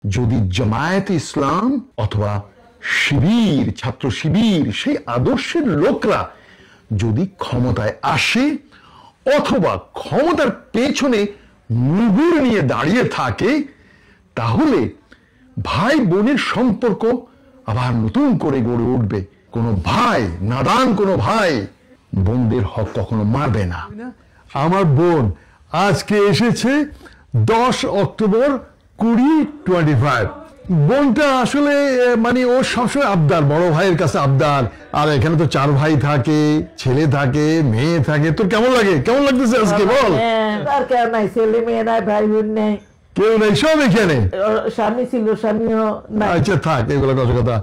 যদি জামায়াতে ইসলাম অথবা শিবির, ছাত্র শিবির, সেই আদর্শের লোকরা যদি ক্ষমতায় আসে অথবা ক্ষমতার পেছনে মুগুর নিয়ে দাঁড়িয়ে থাকে, তাহলে ভাই বোনের সম্পর্ক আবার নতুন করে গড়ে উঠবে। কোনো ভাই, নাদান কোনো ভাই বোনদের হক কখনো মারবে না। আমার বোন আজকে এসেছে 10 অক্টোবর 2025। বোনটা আসলে মানে ও সবসময় আবদার, বড় ভাইয়ের কাছে আবদার। আর এখানে তো 4 ভাই থাকে, ছেলে থাকে, মেয়ে থাকে। তোর কেমন লাগে, কেমন লাগতেছে আজকে বল? আর কেউ নাই, ছেলে মেয়ে নাই, ভাই বোন নেই, কেউ নেই, সব এখানে। স্বামী ছিল, স্বামীও নাই। আচ্ছা থাক এগুলো কথা।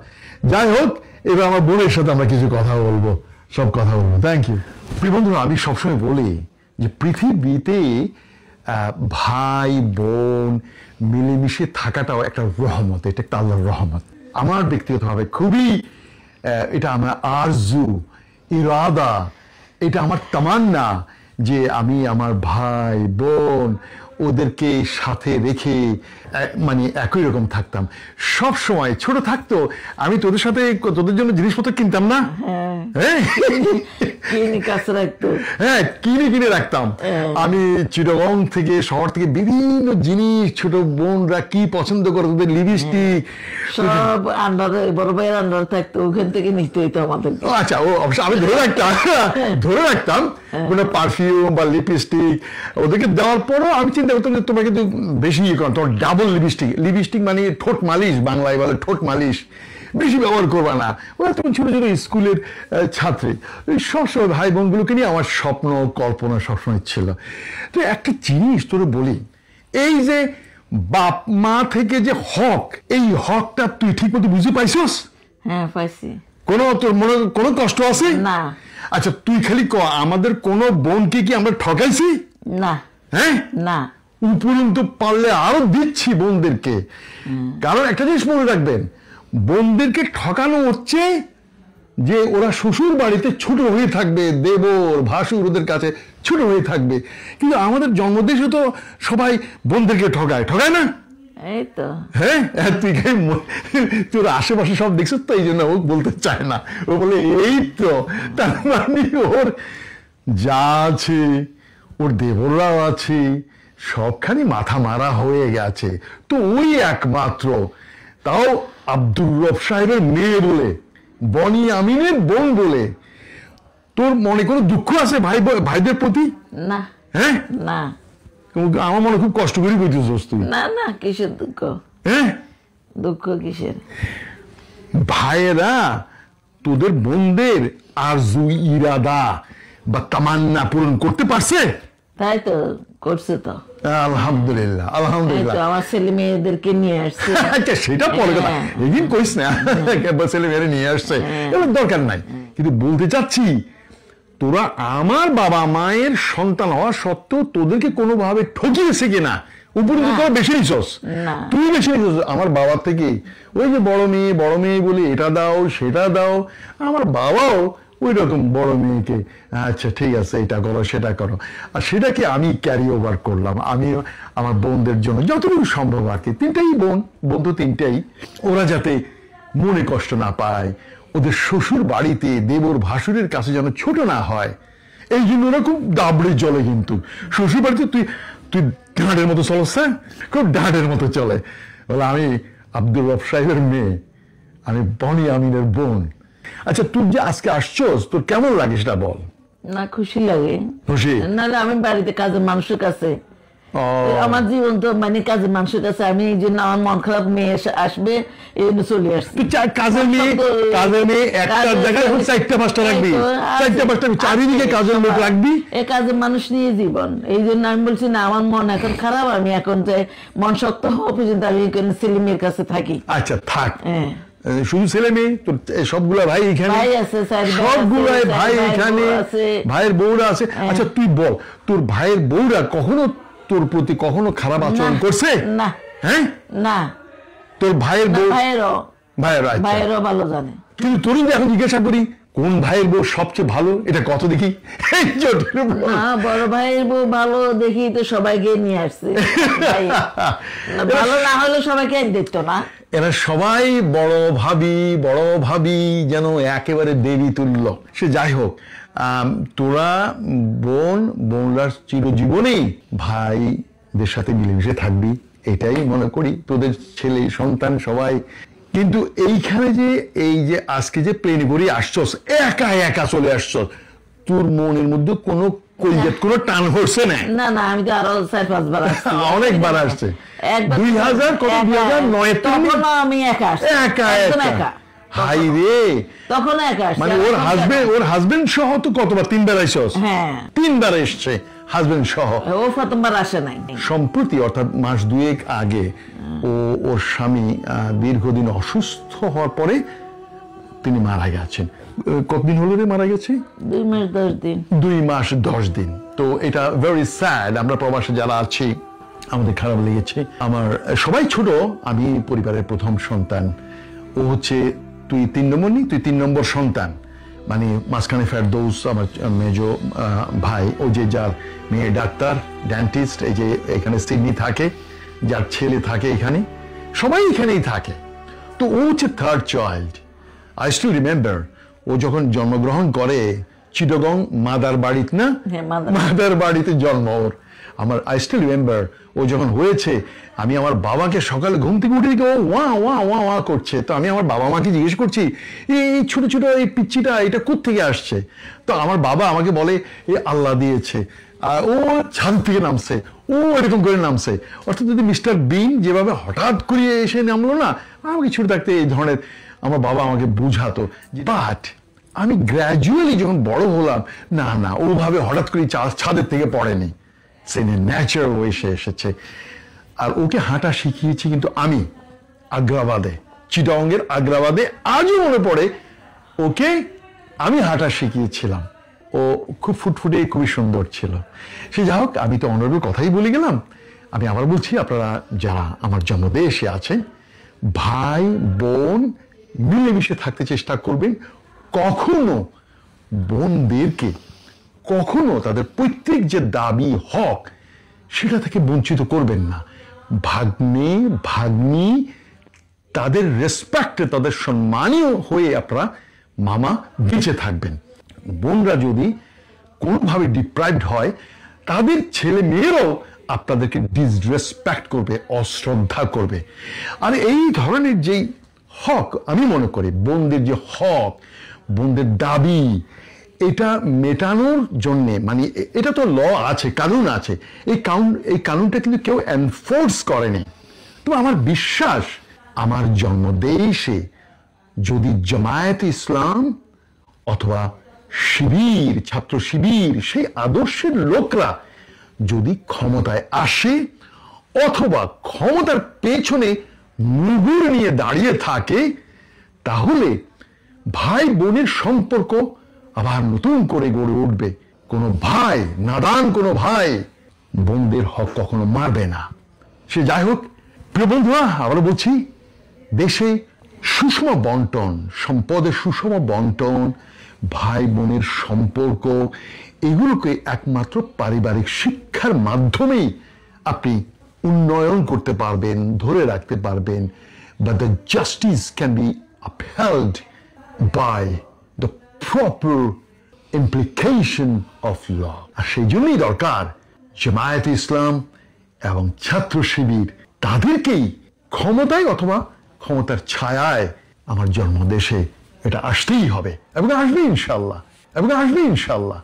যাই হোক, এবার আমার বোনের সাথে আমরা কিছু কথা বলবো, সব কথা বলবো। Thank you. প্রিয় বন্ধুরা, আমি সবসময় বলি যে পৃথিবীতে ভাই বোন মিলেমিশে থাকাটাও একটা রহমত, এটা একটা আল্লাহর রহমত। আমার ব্যক্তিগতভাবে খুবই এটা আমার আরজু, ইরাদা, এটা আমার তামান্না যে আমি আমার ভাই বোন ওদেরকে সাথে রেখে মানে একই রকম থাকতাম সব সময়। ছোট থাকতো আমি তোদের সাথে তোদের জন্য জিনিসপত্র কিনতাম না, হ্যাঁ কিনে রাখতাম। আমি চিটাগং থেকে, শহর থেকে বিভিন্ন জিনিস ছোট বোনরা কি পছন্দ করে, তোদের লিপস্টিক সব আন্ডারে, বড় ভাইয়ের আন্ডারে থাকতো, ওখান থেকে নিতে হইতো আমাদের। আচ্ছা, ও অবশ্য আমি ধরে রাখতাম কোনো পারফিউম বা লিপস্টিক ওদেরকে দেওয়ার পরও আমি চিন্তা করতাম যে তোমরা কিন্তু বেশি ইয়ে করো, তোমার ডাবল লিপস্টিক মানে ঠোঁট মালিশ, বাংলায় বলে ঠোঁট মালিশ, বেশি ব্যবহার করবা না। ওরা তখন ছোট ছোট স্কুলের ছাত্রী। সবসময় ভাই বোনগুলোকে নিয়ে আমার স্বপ্ন কল্পনা সবসময় ছিল। তো একটা জিনিস তোর বলি, এই যে বাপ মা থেকে যে হক, এই হকটা তুই ঠিক মতো বুঝে পাইছস? হ্যাঁ পাইছি। তোর মনে কোনো কষ্ট আছে না? আচ্ছা তুই খালি আমাদের কোন বোনকে কি আমরা ঠকাইছি? না। হ্যাঁ না, উপরন্তু পারলে আরো দিচ্ছি বোনদেরকে। কারণ একটা জিনিস মনে রাখবেন, বোনদেরকে ঠকানো হচ্ছে যে ওরা শ্বশুর বাড়িতে ছোট হয়ে থাকবে, দেবর ভাসুর ওদের কাছে ছোট হয়ে থাকবে। কিন্তু আমাদের জন্মদেশে তো সবাই বোনদেরকে ঠকায় না? এই তো। হ্যাঁ, তুই তোর আশেপাশে সব দেখছিস তো, এই জন্য ও বলতে চায় না। ও বলে এই তো, তার মানে ওর যা আছে, ওর দেবররাও আছে, সবখানি মাথা মারা হয়ে গেছে। তো ওই একমাত্র, তাও আব্দুর রব সাহেবের মেয়ে বলে, বনি আমিনের বোন বলে, তোর মনে কোনো দুঃখ আছে ভাইদের প্রতি? না। হ্যাঁ না, আমার মনে খুব কষ্ট করে বুঝতেছিস তুই। না না, কিসের দুঃখ? হ্যাঁ, দুঃখ কিসের? ভাইয়েরা তোদের বোনদের আরজু, ইরাদা বা তামান্না পূরণ করতে পারছে? তাই তো করছে তো, আলহামদুলিল্লাহ আলহামদুলিল্লাহ। আমার ছেলে মেয়েদেরকে নিয়ে আসছে। সেটা পরে কথা, এদিন কইস না ছেলে মেয়েরা নিয়ে আসছে, এগুলো দরকার নাই। কিন্তু বলতে চাচ্ছি, তোরা আমার বাবা মায়ের সন্তান হওয়া সত্ত্বেও তোদেরকে কোনোভাবে ঠকিয়েছে কিনা, উপরে তোরা বেশি নিছস, তুই বেশি নিছস আমার বাবার থেকে। ওই যে বড় মেয়ে বলে এটা দাও সেটা দাও, আমার বাবাও ওই রকম বড় মেয়েকে আচ্ছা ঠিক আছে এটা করো সেটা করো, আর সেটাকে আমি ক্যারি ওভার করলাম। আমি আমার বোনদের জন্য যতটুকু সম্ভব আর কি, 3টাই বোন তো 3টাই, ওরা যাতে মনে কষ্ট না পায়, ওদের শ্বশুর বাড়িতে দেবর ভাসুরের কাছে যেন ছোট না হয়, এই জন্য ওরা খুব দাবড়ে চলে। কিন্তু শ্বশুর বাড়িতে তুই ডাঁটের মতো চলস, খুব ডাঁটের মতো চলে। বলে আমি আব্দুর রব সাহেবের মেয়ে, আমি বনি আমিনের বোন। আচ্ছা তুই যে আজকে আসছস, তোর কেমন লাগে সেটা বল। না, খুশি লাগে। খুশি? নাহলে আমি বাড়িতে কাজের মানুষের কাছে, আমার জীবন তো মানে কাজের মানুষের কাছে, আমি এই জন্য আমার মন খারাপ, মেয়ে আসবে এই জন্য চলে আসছি। কাজের মেয়ে একটা জায়গায় 4টা-5টা রাখবি, 4টা-5টা চারিদিকে কাজের লোক রাখবি, এই কাজের মানুষ নিয়ে জীবন। এই জন্য আমি বলছি না, আমার মন এখন খারাপ, আমি এখন যে মন শক্ত হওয়া পর্যন্ত আমি ছেলে মেয়ের কাছে থাকি। আচ্ছা থাক। শুধু ছেলে মেয়ে তোর সবগুলা ভাই এখানে, সবগুলা ভাই এখানে, ভাইয়ের বউরা আছে। আচ্ছা তুই বল, তোর ভাইয়ের বউরা কখনো তোর প্রতি কখনো খারাপ আচরণ করছে? না। হ্যাঁ না, তোর ভাইয়ের বউ ভাইয়েরও ভালো জানে। কিন্তু তোর এখন জিজ্ঞাসা করি কোন ভাইয়ের বউ সবচেয়ে ভালো এটা কত দেখি? এই জটিল বউ। না, বড় ভাইয়ের বউ ভালো দেখি তো সবাইকে নিয়ে আসছে। ভাই, ভালো না হলে সবাইকে দিত না। এরা সবাই বড় ভাবি যেন একেবারে দেবী তুল্য। সে যাই হোক, তোরা বোনরা চিরজীবনেই ভাইদের সাথে মিলেমিশে থাকবি, এটাই মনে করি। তোদের ছেলে সন্তান সবাই। কিন্তু এইখানে যে এই যে আজকে যে প্লেনে করে আসছস, একা চলে আসছস, তোর মনের মধ্যে কোনো কোনো টান হচ্ছে না? না না, আমি তো আরো 4-5 বার আসছি। অনেকবার আসছে। 2009 তখন আমি একা আসছি, একদম একা। হাই রে, তখন একা আসছি। মানে ওর হাজবেন্ড সহ তো কতবার? 3 বার আসছস? হ্যাঁ, 3 বার এসছে হাজবেন্ড সহ। ও প্রথমবার আসে নাই। সম্প্রতি অর্থাৎ মাস 2 আগে ওর স্বামী দীর্ঘদিন অসুস্থ হওয়ার পরে তিনি মারা গেছেন। কতদিন হলো রে মারা গেছে? 2 মাস 10 দিন। 2 মাস 10 দিন। তো এটা ভেরি স্যাড। আমরা প্রবাসে যারা আছি আমাদের খারাপ লেগেছে। আমার সবাই ছোট, আমি পরিবারের প্রথম সন্তান। ও হচ্ছে তুই 3 নম্বর নি, তুই 3 নম্বর সন্তান। মানে মাঝখানে ফেরদৌস আমার মেজো ভাই, ও যে যার মেয়ে ডাক্তার ডেন্টিস্ট, এই যে এখানে সিডনি থাকে, যার ছেলে থাকে এখানে, সবাই এখানেই থাকে। তো ও হচ্ছে 3rd child. I still remember ও যখন জন্মগ্রহণ করে চিটাগং মাদার বাড়িতে, না মাদার বাড়িতে জন্ম ওর। আমার আই স্টিল রিমেম্বার ও যখন হয়েছে, আমি আমার বাবাকে সকালে ঘুম থেকে উঠে ও ওয়া ওয়া ওয়া ওয়া করছে। তো আমি আমার বাবা মাকে জিজ্ঞেস করছি, এই ছোট ছোট এই পিচ্চিটা এটা কোত্থেকে আসছে? তো আমার বাবা আমাকে বলে, এ আল্লাহ দিয়েছে, ও ছাদ থেকে নামছে, ও এরকম করে নামছে। অর্থাৎ যদি মিস্টার বিন যেভাবে হঠাৎ করে এসে নামলো না, আমাকে ছোট থাকতে এই ধরনের আমার বাবা আমাকে বুঝাতো। বাট আমি গ্র্যাজুয়ালি যখন বড় হলাম, না ওভাবে হঠাৎ করে ছাদের থেকে পড়েনি, সে ন্যাচারাল ওয়ে সে এসেছে। আর ওকে হাঁটা শিখিয়েছি কিন্তু আমি আগ্রাবাদে, চিটাগংয়ের আগ্রাবাদে। আজও মনে পড়ে ওকে আমি হাঁটা শিখিয়েছিলাম। ও খুব ফুটফুটে, খুবই সুন্দর ছিল। সে যা হোক, আমি তো অনারেবল কথাই বলে গেলাম। আমি আবার বলছি, আপনারা যারা আমার জন্মদেশে আছেন, ভাই বোন মিলেমিশে থাকতে চেষ্টা করবেন। কখনো বোনদেরকে কখনো তাদের পৈতৃক যে দাবি হক সেটা থেকে বঞ্চিত করবেন না। ভাগ্নি তাদের রেসপেক্টে, তাদের সম্মানীয় হয়ে আপনারা মামা বেঁচে থাকবেন। বোনরা যদি কোনোভাবে ডিপ্রাইভড হয়, তাদের ছেলে মেয়েরাও আপনাদেরকে ডিসরেসপেক্ট করবে, অশ্রদ্ধা করবে। আর এই ধরনের যেই হক, আমি মনে করি বোনদের যে হক, বোনদের দাবি, এটা মেটানোর জন্যে, মানে এটা তো ল আছে, কানুন আছে, এই কানুনটা কিন্তু কেউ এনফোর্স করেনি। তো আমার বিশ্বাস, আমার জন্মদেশে যদি জামায়াত ইসলাম অথবা শিবির, ছাত্র শিবির, সেই আদর্শের লোকরা যদি ক্ষমতায় আসে অথবা ক্ষমতার পেছনে মুগুর নিয়ে দাঁড়িয়ে থাকে, তাহলে ভাই বোনের সম্পর্ক আবার নতুন করে গড়ে উঠবে। কোনো ভাই, নাদান কোনো ভাই বোনদের হক কখনো মারবে না। সে যাই হোক, প্রিয় বন্ধুরা, আবারও বলছি, দেশে সুষম বন্টন, সম্পদের সুষম বন্টন, ভাই বোনের সম্পর্ক, এগুলোকে একমাত্র পারিবারিক শিক্ষার মাধ্যমেই আপনি উন্নয়ন করতে পারবেন, ধরে রাখতে পারবেন। But the justice can be upheld by the proper implication of law. আর সেই জন্যই দরকার জামায়াতে ইসলাম এবং ছাত্র শিবির, তাদেরকেই ক্ষমতায় অথবা ক্ষমতার ছায়ায় আমার জন্মদেশে এটা আসতেই হবে, এবং আসবে ইনশাল্লাহ,